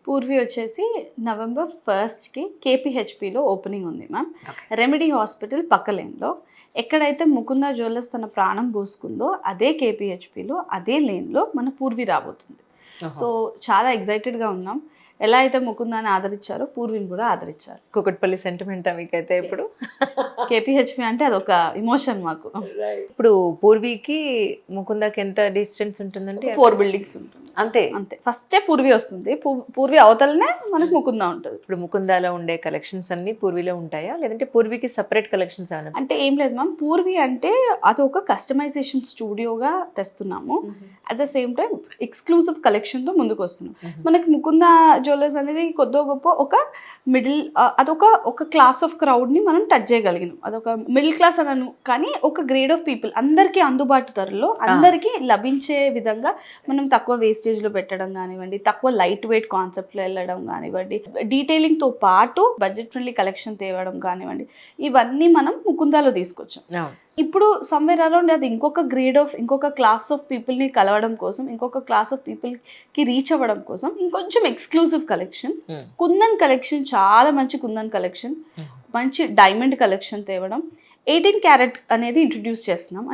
పూర్వి వచ్చేసి November 1st కేపీహెచ్పిలో opening ఉంది ma'am. Okay. Remedy hospital పక్క లేన్లో. ఎక్కడైతే ముకుంద జ్యువెలర్స్ తన ప్రాణం పోసుకుందో అదే కేపీహెచ్పిలో అదే లేన్లో మన పూర్వి రాబోతుంది. సో చాలా ఎక్సైటెడ్గా ఉన్నాం. ఎలా అయితే ముకుందాన్ని ఆదరించారో పూర్విని కూడా ఆదరించారు. కుకట్పల్లి సెంటిమెంటా మీకైతే ఇప్పుడు? కేపీహెచ్పి అంటే అదొక ఇమోషన్ మాకు. ఇప్పుడు పూర్వీకి ముకుందాకి ఎంత డిస్టెన్స్ ఉంటుందండి? 4 బిల్డింగ్స్ ఉంటుంది అంతే. అంతే. ఫస్టే పూర్వి వస్తుంది, పూర్వి అవతలనే మనకు ముకుంద ఉంటుంది. ఇప్పుడు ముకుందాలో ఉండే కలెక్షన్స్ అన్ని పూర్వీలో ఉంటాయా, లేదంటే పూర్వీకి సపరేట్ కలెక్షన్స్ ఏమైనా? అంటే ఏం లేదు మ్యామ్, పూర్వి అంటే అది ఒక కస్టమైజేషన్ స్టూడియోగా తెస్తున్నాము. At the same time exclusive కలెక్షన్తో ముందుకు వస్తున్నాం. మనకి ముకుంద జ్యువెలర్స్ అనేది కొద్దో గొప్ప ఒక మిడిల్, అదొక క్లాస్ ఆఫ్ క్రౌడ్ని మనం టచ్ చేయగలిగినాం. అదొక మిడిల్ క్లాస్ అనను, కానీ ఒక గ్రేడ్ ఆఫ్ పీపుల్ అందరికీ అందుబాటు ధరలో అందరికీ లభించే విధంగా మనం తక్కువ వేస్టేజ్లో పెట్టడం కానివ్వండి, తక్కువ లైట్ వెయిట్ కాన్సెప్ట్లో వెళ్ళడం కానివ్వండి, డీటెయిలింగ్తో పాటు బడ్జెట్ ఫ్రెండ్లీ కలెక్షన్ తేవడం కానివ్వండి, ఇవన్నీ మనం ముకుందాలో తీసుకొచ్చాం. ఇప్పుడు సమ్వేర్ అరౌండ్ అది ఇంకొక క్లాస్ ఆఫ్ పీపుల్ని కలవడం కోసం, ఇంకొక క్లాస్ ఆఫ్ పీపుల్కి రీచ్ అవ్వడం కోసం ఇంకొంచెం ఎక్స్క్లూజివ్ కలెక్షన్, కుందన్ కలెక్షన్, చాలా మంచి కుందన్ కలెక్షన్, మంచి డైమండ్ కలెక్షన్ తేవడం, 18 క్యారెట్ అనేది ఇంట్రడ్యూస్ చేస్తున్నాం.